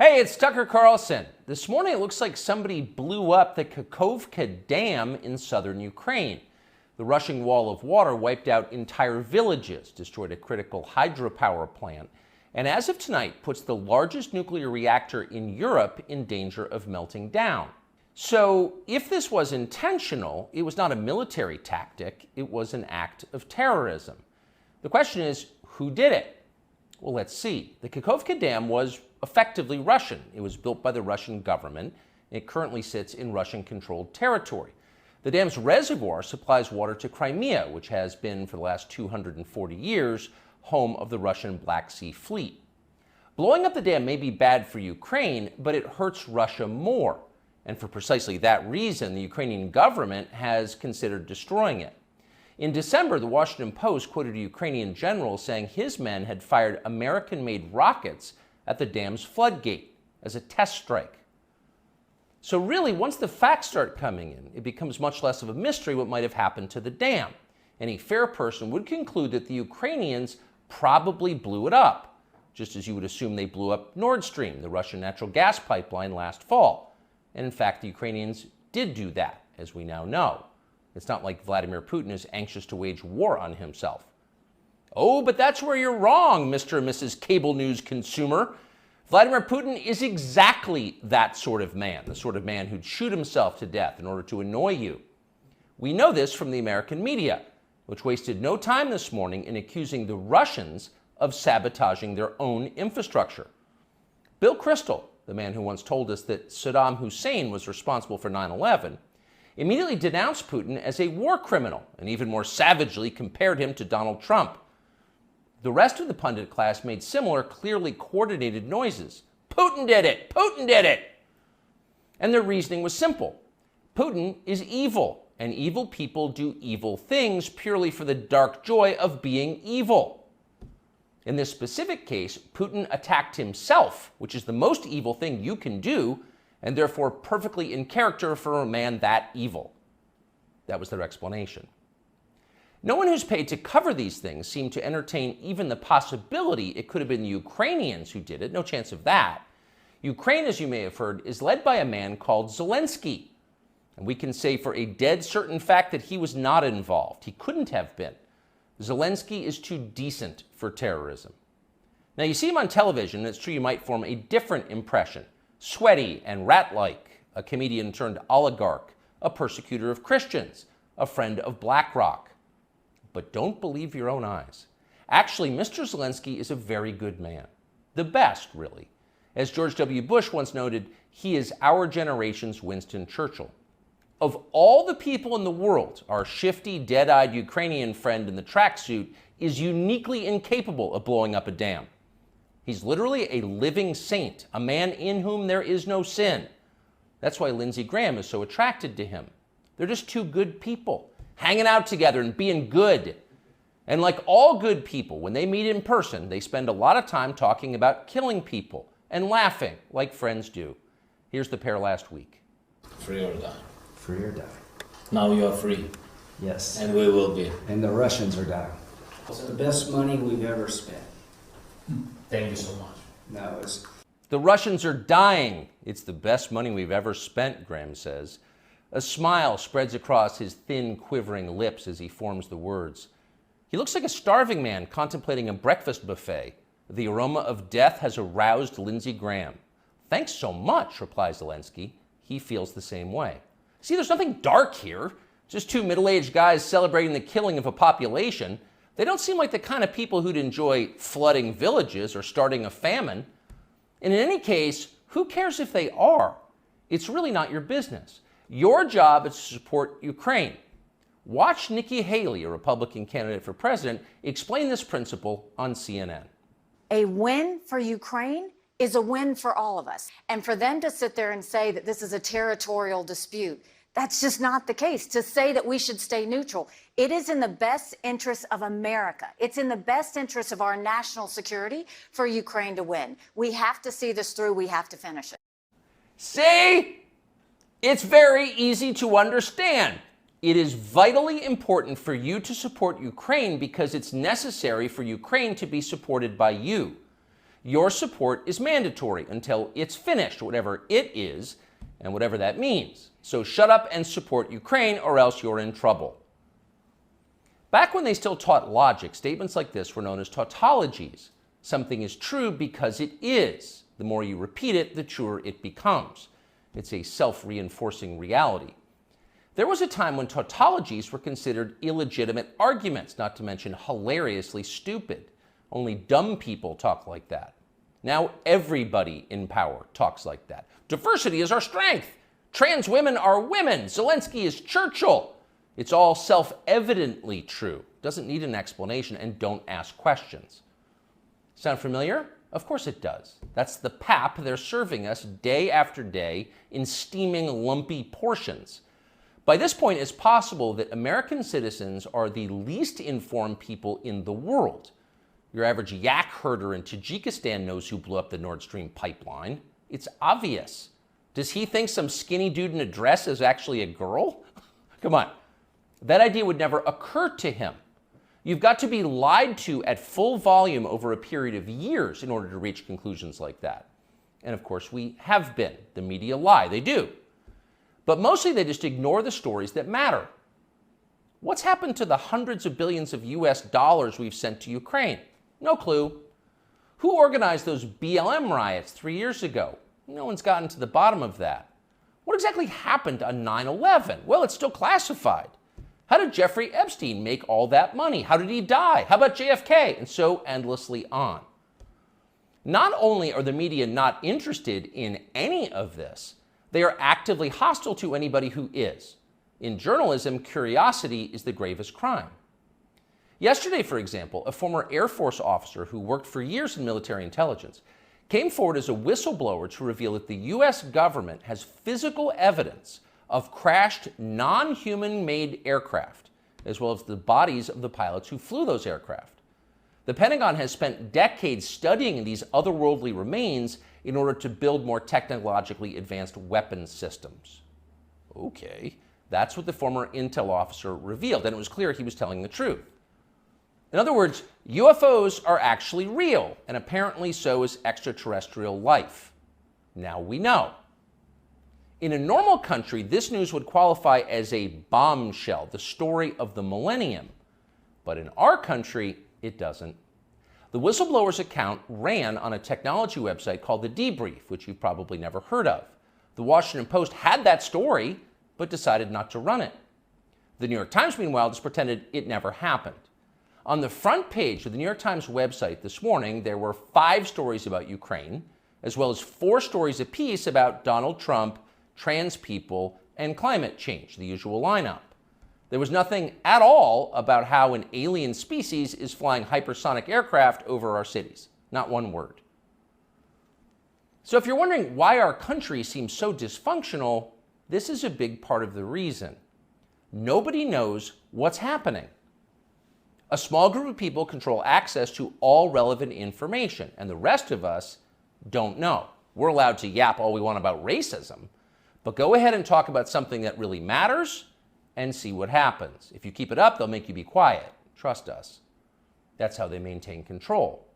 Hey, it's Tucker Carlson. This morning it looks like somebody blew up the Kakhovka Dam in southern Ukraine. The rushing wall of water wiped out entire villages, destroyed a critical hydropower plant, and as of tonight puts the largest nuclear reactor in Europe in danger of melting down. So if this was intentional, it was not a military tactic, it was an act of terrorism. The question is, who did it? Well, let's see. The Kakhovka Dam was effectively Russian. It was built by the Russian government. It currently sits in Russian-controlled territory. The dam's reservoir supplies water to Crimea, which has been, for the last 240 years, home of the Russian Black Sea Fleet. Blowing up the dam may be bad for Ukraine, but it hurts Russia more. And for precisely that reason, the Ukrainian government has considered destroying it. In December, the Washington Post quoted a Ukrainian general saying his men had fired American-made rockets at the dam's floodgate as a test strike. So really, once the facts start coming in, it becomes much less of a mystery what might have happened to the dam. Any fair person would conclude that the Ukrainians probably blew it up, just as you would assume they blew up Nord Stream, the Russian natural gas pipeline, last fall. And in fact, the Ukrainians did do that, as we now know. It's not like Vladimir Putin is anxious to wage war on himself. Oh, but that's where you're wrong, Mr. and Mrs. Cable News consumer. Vladimir Putin is exactly that sort of man, the sort of man who'd shoot himself to death in order to annoy you. We know this from the American media, which wasted no time this morning in accusing the Russians of sabotaging their own infrastructure. Bill Kristol, the man who once told us that Saddam Hussein was responsible for 9/11, immediately denounced Putin as a war criminal and even more savagely compared him to Donald Trump. The rest of the pundit class made similar, clearly coordinated noises. Putin did it! Putin did it! And their reasoning was simple. Putin is evil, and evil people do evil things purely for the dark joy of being evil. In this specific case, Putin attacked himself, which is the most evil thing you can do, and therefore perfectly in character for a man that evil. That was their explanation. No one who's paid to cover these things seemed to entertain even the possibility it could have been the Ukrainians who did it. No chance of that. Ukraine, as you may have heard, is led by a man called Zelensky. And we can say for a dead certain fact that he was not involved. He couldn't have been. Zelensky is too decent for terrorism. Now, you see him on television, and it's true you might form a different impression. Sweaty and rat-like, a comedian turned oligarch, a persecutor of Christians, a friend of BlackRock. But don't believe your own eyes. Actually, Mr. Zelensky is a very good man. The best, really. As George W. Bush once noted, he is our generation's Winston Churchill. Of all the people in the world, our shifty, dead-eyed Ukrainian friend in the tracksuit is uniquely incapable of blowing up a dam. He's literally a living saint, a man in whom there is no sin. That's why Lindsey Graham is so attracted to him. They're just two good people, hanging out together and being good. And like all good people, when they meet in person, they spend a lot of time talking about killing people and laughing like friends do. Here's the pair last week. Free or die. Free or die. Now you are free. Yes. And we will be. And the Russians are dying. It's the best money we've ever spent. Thank you so much. No, it's... The Russians are dying. It's the best money we've ever spent, Graham says. A smile spreads across his thin, quivering lips as he forms the words. He looks like a starving man contemplating a breakfast buffet. The aroma of death has aroused Lindsey Graham. Thanks so much, replies Zelensky. He feels the same way. See, there's nothing dark here. Just two middle-aged guys celebrating the killing of a population. They don't seem like the kind of people who'd enjoy flooding villages or starting a famine. And in any case, who cares if they are? It's really not your business. Your job is to support Ukraine. Watch Nikki Haley, a Republican candidate for president, explain this principle on CNN. A win for Ukraine is a win for all of us. And for them to sit there and say that this is a territorial dispute, that's just not the case. To say that we should stay neutral, it is in the best interest of America. It's in the best interest of our national security for Ukraine to win. We have to see this through. We have to finish it. See? It's very easy to understand. It is vitally important for you to support Ukraine because it's necessary for Ukraine to be supported by you. Your support is mandatory until it's finished, whatever it is, and whatever that means. So shut up and support Ukraine, or else you're in trouble. Back when they still taught logic, statements like this were known as tautologies. Something is true because it is. The more you repeat it, the truer it becomes. It's a self-reinforcing reality. There was a time when tautologies were considered illegitimate arguments, not to mention hilariously stupid. Only dumb people talk like that. Now everybody in power talks like that. Diversity is our strength. Trans women are women. Zelensky is Churchill. It's all self-evidently true. Doesn't need an explanation, and don't ask questions. Sound familiar? Of course it does. That's the pap they're serving us day after day in steaming, lumpy portions. By this point, it's possible that American citizens are the least informed people in the world. Your average yak herder in Tajikistan knows who blew up the Nord Stream pipeline. It's obvious. Does he think some skinny dude in a dress is actually a girl? Come on. That idea would never occur to him. You've got to be lied to at full volume over a period of years in order to reach conclusions like that. And of course, we have been. The media lie. They do. But mostly they just ignore the stories that matter. What's happened to the hundreds of billions of US dollars we've sent to Ukraine? No clue. Who organized those BLM riots 3 years ago? No one's gotten to the bottom of that. What exactly happened on 9/11? Well, it's still classified. How did Jeffrey Epstein make all that money? How did he die? How about JFK? And so endlessly on. Not only are the media not interested in any of this, they are actively hostile to anybody who is. In journalism, curiosity is the gravest crime. Yesterday, for example, a former Air Force officer who worked for years in military intelligence came forward as a whistleblower to reveal that the U.S. government has physical evidence of crashed non-human-made aircraft, as well as the bodies of the pilots who flew those aircraft. The Pentagon has spent decades studying these otherworldly remains in order to build more technologically advanced weapons systems. Okay, that's what the former intel officer revealed, and it was clear he was telling the truth. In other words, UFOs are actually real, and apparently so is extraterrestrial life. Now we know. In a normal country, this news would qualify as a bombshell, the story of the millennium. But in our country, it doesn't. The whistleblower's account ran on a technology website called The Debrief, which you've probably never heard of. The Washington Post had that story, but decided not to run it. The New York Times, meanwhile, just pretended it never happened. On the front page of the New York Times website this morning, there were 5 stories about Ukraine, as well as 4 stories apiece about Donald Trump, trans people, and climate change, the usual lineup. There was nothing at all about how an alien species is flying hypersonic aircraft over our cities. Not one word. So if you're wondering why our country seems so dysfunctional, this is a big part of the reason. Nobody knows what's happening. A small group of people control access to all relevant information, and the rest of us don't know. We're allowed to yap all we want about racism, but go ahead and talk about something that really matters and see what happens. If you keep it up, they'll make you be quiet. Trust us. That's how they maintain control.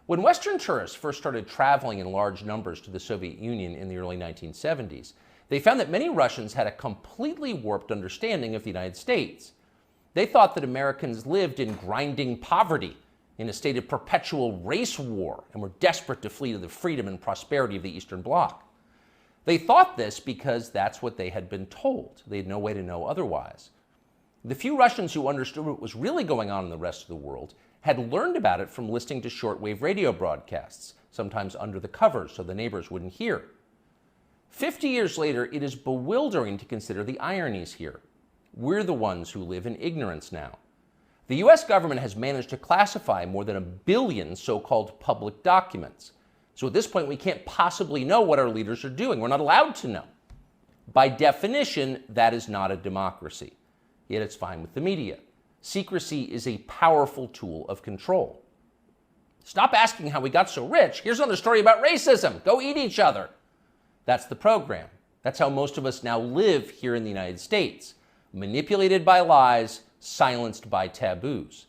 When Western tourists first started traveling in large numbers to the Soviet Union in the early 1970s, they found that many Russians had a completely warped understanding of the United States. They thought that Americans lived in grinding poverty, in a state of perpetual race war, and were desperate to flee to the freedom and prosperity of the Eastern Bloc. They thought this because that's what they had been told. They had no way to know otherwise. The few Russians who understood what was really going on in the rest of the world had learned about it from listening to shortwave radio broadcasts, sometimes under the covers so the neighbors wouldn't hear. 50 years later, it is bewildering to consider the ironies here. We're the ones who live in ignorance now. The US government has managed to classify more than 1 billion so-called public documents. So at this point, we can't possibly know what our leaders are doing. We're not allowed to know. By definition, that is not a democracy. Yet it's fine with the media. Secrecy is a powerful tool of control. Stop asking how we got so rich. Here's another story about racism. Go eat each other. That's the program. That's how most of us now live here in the United States. Manipulated by lies, silenced by taboos.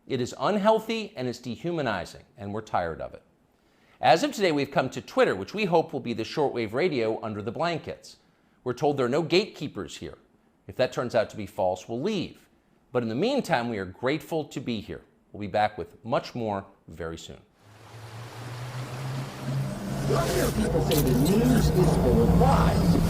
It is unhealthy and it's dehumanizing, and we're tired of it. As of today, we've come to Twitter, which we hope will be the shortwave radio under the blankets. We're told there are no gatekeepers here. If that turns out to be false, we'll leave. But in the meantime, we are grateful to be here. We'll be back with much more very soon. You'll hear people say the news is full of lies.